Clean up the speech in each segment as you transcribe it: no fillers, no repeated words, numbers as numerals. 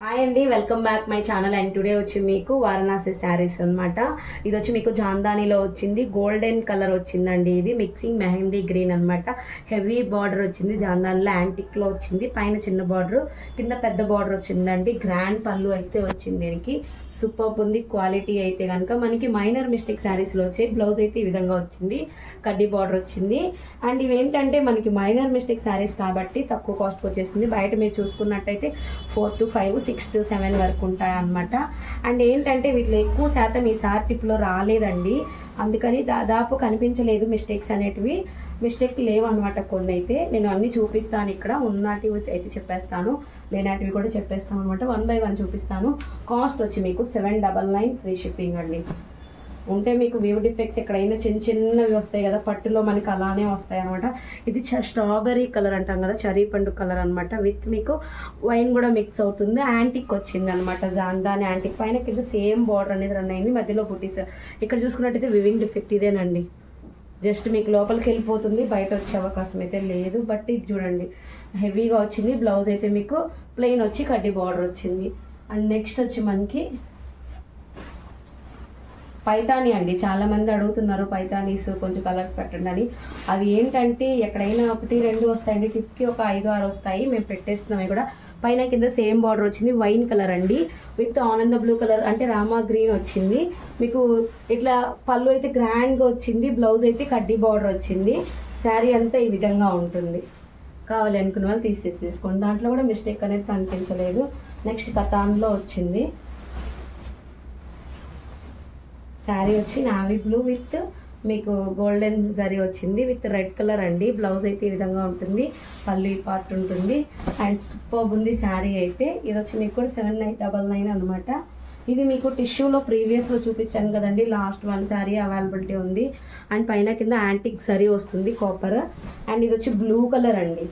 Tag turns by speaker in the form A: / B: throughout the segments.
A: Hi అండి, welcome back my channel. And today వచ్చి మీకు వారణాసి శారీస్ అనమాట. ఇది వచ్చి మీకు జాందానీలో వచ్చింది, గోల్డెన్ కలర్ వచ్చిందండి. ఇది మిక్సింగ్ మెహందీ గ్రీన్ అనమాట. హెవీ బార్డర్ వచ్చింది, జాందానీలో యాంటిక్ లో వచ్చింది. పైన చిన్న బార్డర్, కింద పెద్ద బార్డర్ వచ్చిందండి. గ్రాండ్ పళ్ళు అయితే వచ్చింది. దీనికి సూపర్ ఉంది. క్వాలిటీ అయితే కనుక మనకి మైనర్ మిస్టేక్ శారీస్ లో వచ్చాయి. బ్లౌజ్ అయితే ఈ విధంగా వచ్చింది, కడ్డీ బార్డర్ వచ్చింది. అండ్ ఇవేంటంటే మనకి మైనర్ మిస్టేక్ శారీస్ కాబట్టి తక్కువ కాస్ట్ వచ్చేసింది. బయట మీరు చూసుకున్నట్టయితే 4 to 5, 6 to 7 వరకు ఉంటాయి అన్నమాట. అండ్ ఏంటంటే వీటిలో ఎక్కువ శాతం ఈ సార్ టిప్లో రాలేదండి, అందుకని దాదాపు కనిపించలేదు మిస్టేక్స్ అనేటివి. మిస్టేక్ లేవు అనమాట. కొన్ని అయితే నేను అన్ని చూపిస్తాను, ఇక్కడ ఉన్నటివి అయితే చెప్పేస్తాను, లేనటివి కూడా చెప్పేస్తాను అనమాట. 1 by 1 చూపిస్తాను. కాస్ట్ వచ్చి మీకు 799 ఫ్రీ షిప్పింగ్ అండి. ఉంటే మీకు వ్యూ డిఫెక్ట్స్ ఎక్కడైనా చిన్నవి వస్తాయి కదా, పట్టులో మనకి అలానే వస్తాయి అనమాట. ఇది స్ట్రాబెర్రీ కలర్ అంటాం కదా, చెర్రీ పండు కలర్ అనమాట. విత్ మీకు వైన్ కూడా మిక్స్ అవుతుంది. యాంటిక్ వచ్చింది అనమాట, జాందాని యాంటిక్. పైన కింద సేమ్ బార్డర్ అనేది రన్ అయింది, మధ్యలో బుటీస్. ఇక్కడ చూసుకున్నట్టయితే వివింగ్ డిఫెక్ట్ ఇదేనండి. జస్ట్ మీకు లోపలికి వెళ్ళిపోతుంది, బయట వచ్చే అవకాశం అయితే లేదు. బట్ ఇది చూడండి హెవీగా వచ్చింది. బ్లౌజ్ అయితే మీకు ప్లెయిన్ వచ్చి కడ్డీ బార్డర్ వచ్చింది. అండ్ నెక్స్ట్ వచ్చి మనకి పైతానీ అండి. చాలా మంది అడుగుతున్నారు పైతానీస్ కొంచెం కలర్స్ పెట్టండి అని. అవి ఏంటంటే ఎక్కడైనా 1, 2 వస్తాయండి, టిప్కి ఒక 5, 6 వస్తాయి. మేము పెట్టేస్తున్నాం కూడా. పైన కింద సేమ్ బార్డర్ వచ్చింది, వైన్ కలర్ అండి. విత్ ఆనంద బ్లూ కలర్ అంటే రామా గ్రీన్ వచ్చింది. మీకు ఇట్లా పళ్ళు అయితే గ్రాండ్గా వచ్చింది, బ్లౌజ్ అయితే కడ్డీ బార్డర్ వచ్చింది. శారీ అంతా ఈ విధంగా ఉంటుంది. కావాలి అనుకున్న వాళ్ళు తీసుకోండి. దాంట్లో కూడా మిస్టేక్ అనేది కనిపించలేదు. నెక్స్ట్ కతాన్లో వచ్చింది శారీ వచ్చి నావీ బ్లూ విత్ మీకు గోల్డెన్ జరీ వచ్చింది, విత్ రెడ్ కలర్ అండి. బ్లౌజ్ అయితే ఈ విధంగా ఉంటుంది, పళ్ళు పార్ట్ ఉంటుంది. అండ్ సూపర్ ఉంది శారీ అయితే. ఇది వచ్చి మీకు కూడా 799 అనమాట. ఇది మీకు టిష్యూలో ప్రీవియస్లో చూపించాను కదండి, లాస్ట్ 1 శారీ అవైలబిలిటీ ఉంది. అండ్ పైన కింద యాంటిక్ జరీ వస్తుంది, కాపర్. అండ్ ఇది వచ్చి బ్లూ కలర్ అండి.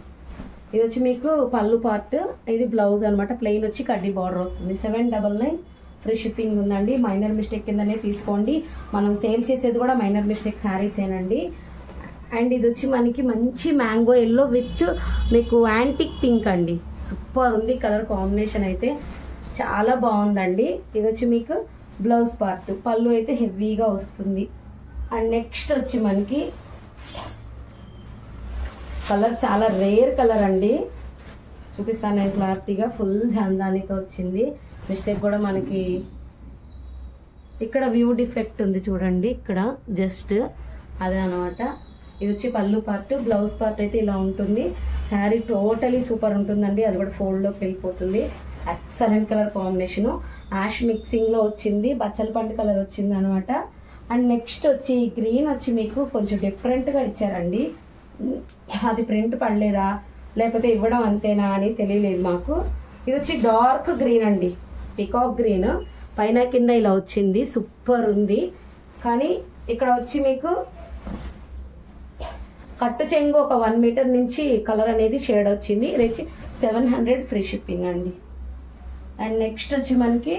A: ఇది వచ్చి మీకు పళ్ళు పార్ట్, ఇది బ్లౌజ్ అనమాట. ప్లెయిన్ వచ్చి కడ్డీ బార్డర్ వస్తుంది. 799 ఫ్రీ షిప్పింగ్ ఉందండి. మైనర్ మిస్టేక్ కిందనే తీసుకోండి. మనం సేల్ చేసేది కూడా మైనర్ మిస్టేక్ శారీసేనండి. అండ్ ఇది వచ్చి మనకి మంచి మ్యాంగో ఎల్లో విత్ మీకు యాంటిక్ పింక్ అండి. సూపర్ ఉంది కలర్ కాంబినేషన్ అయితే, చాలా బాగుందండి. ఇది వచ్చి మీకు బ్లౌజ్ పార్ట్, పళ్ళు అయితే హెవీగా వస్తుంది. అండ్ నెక్స్ట్ వచ్చి మనకి కలర్ చాలా రేర్ కలర్ అండి, చూపిస్తాను నేను క్లారిటీగా. ఫుల్ జాందానితో వచ్చింది. మిస్టేక్ కూడా మనకి ఇక్కడ వ్యూ డిఫెక్ట్ ఉంది చూడండి, ఇక్కడ జస్ట్ అదే అనమాట. ఇది వచ్చి పళ్ళు పార్ట్, బ్లౌజ్ పార్ట్ అయితే ఇలా ఉంటుంది. శారీ టోటలీ సూపర్ ఉంటుందండి. అది కూడా ఫోల్డ్లోకి వెళ్ళిపోతుంది. Excellent colour combination. యాష్ మిక్సింగ్లో వచ్చింది, బచ్చల పండు కలర్ వచ్చింది అనమాట. అండ్ నెక్స్ట్ వచ్చి గ్రీన్ వచ్చి మీకు కొంచెం డిఫరెంట్గా ఇచ్చారండి. అది ప్రింట్ పడలేదా లేకపోతే ఇవ్వడం అంతేనా అని తెలియలేదు మాకు. ఇది వచ్చి డార్క్ గ్రీన్ అండి, పికాక్ గ్రీన్. పైన కింద ఇలా వచ్చింది, సూపర్ ఉంది. కానీ ఇక్కడ వచ్చి మీకు కట్టు చెంగు ఒక 1 మీటర్ నుంచి కలర్ అనేది షేడ్ వచ్చింది. ఇది వచ్చి 700 ఫ్రీ షిప్పింగ్ అండి. అండ్ నెక్స్ట్ వచ్చి మనకి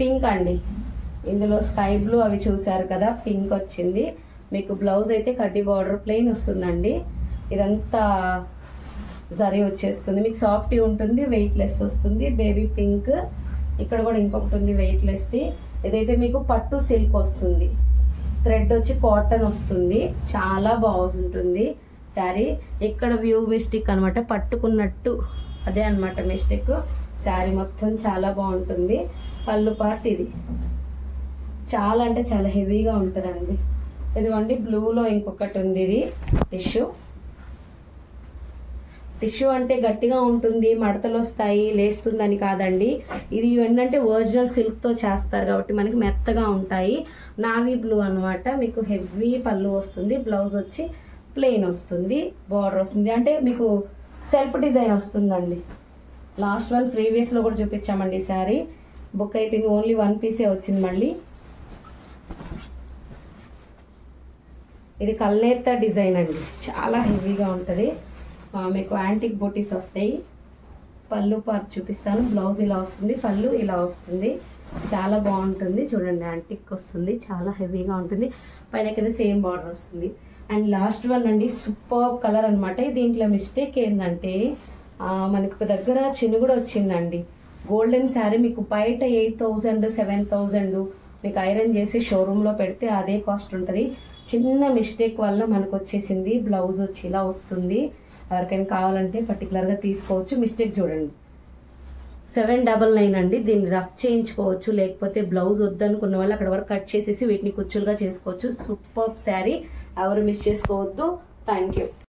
A: పింక్ అండి. ఇందులో స్కై బ్లూ అవి చూసారు కదా, పింక్ వచ్చింది. మీకు బ్లౌజ్ అయితే కడ్డీ బార్డర్ ప్లెయిన్ వస్తుందండి. ఇదంతా జరీ వచ్చేస్తుంది, మీకు సాఫ్టీ ఉంటుంది, వెయిట్ లెస్ వస్తుంది. Baby pink. ఇక్కడ కూడా ఇంకొకటి ఉంది వెయిట్ లెస్ది. ఇదైతే మీకు పట్టు సిల్క్ వస్తుంది, థ్రెడ్ వచ్చి కాటన్ వస్తుంది. చాలా బాగుంటుంది శారీ. ఇక్కడ వ్యూ మిస్టేక్ అనమాట, పట్టుకున్నట్టు అదే అనమాట మిస్టేక్. శారీ మొత్తం చాలా బాగుంటుంది. పళ్ళు పార్ట్ ఇది చాలా అంటే చాలా హెవీగా ఉంటుందండి. ఇదిగోండి బ్లూలో ఇంకొకటి ఉంది, ఇది టిష్యూ అంటే గట్టిగా ఉంటుంది, మడతలు వస్తాయి, లేస్తుందని కాదండి. ఇది ఏంటంటే ఒరిజినల్ సిల్క్తో చేస్తారు కాబట్టి మనకి మెత్తగా ఉంటాయి. నావీ బ్లూ అనమాట. మీకు హెవీ పళ్ళు వస్తుంది, బ్లౌజ్ వచ్చి ప్లెయిన్ వస్తుంది, బార్డర్ వస్తుంది. అంటే మీకు సెల్ఫ్ డిజైన్ వస్తుందండి. లాస్ట్ 1 ప్రీవియస్లో కూడా చూపించామండి. శారీ బుక్ అయిపోయింది, ఓన్లీ 1 పీసే వచ్చింది మళ్ళీ. ఇది కల్నేత డిజైన్ అండి, చాలా హెవీగా ఉంటుంది. మీకు యాంటిక్ బూటీస్ వస్తాయి. పళ్ళు పార్ట్ చూపిస్తాను. బ్లౌజ్ ఇలా వస్తుంది, పళ్ళు ఇలా వస్తుంది. చాలా బాగుంటుంది చూడండి, యాంటిక్ వస్తుంది, చాలా హెవీగా ఉంటుంది. పైన కింద సేమ్ బార్డర్ వస్తుంది. అండ్ లాస్ట్ 1 అండి, సూపర్ కలర్ అనమాట. దీంట్లో మిస్టేక్ ఏంటంటే మనకు ఒక దగ్గర చిన్న కూడా వచ్చిందండి. గోల్డెన్ శారీ మీకు బయట 8,000 7,000 మీకు ఐరన్ చేసి షోరూంలో పెడితే అదే కాస్ట్ ఉంటుంది. చిన్న మిస్టేక్ వల్ల మనకు వచ్చేసింది. బ్లౌజ్ వచ్చి ఇలా వస్తుంది. ఎవరికైనా కావాలంటే పర్టికులర్గా తీసుకోవచ్చు. మిస్టేక్ చూడండి 799 అండి. దీన్ని రఫ్ చేయించుకోవచ్చు, లేకపోతే బ్లౌజ్ వద్దనుకున్న వాళ్ళు అక్కడ వరకు కట్ చేసేసి వీటిని కుచ్చులుగా చేసుకోవచ్చు. సూపర్ శారీ, ఎవరు మిస్ చేసుకోవద్దు. Thank you.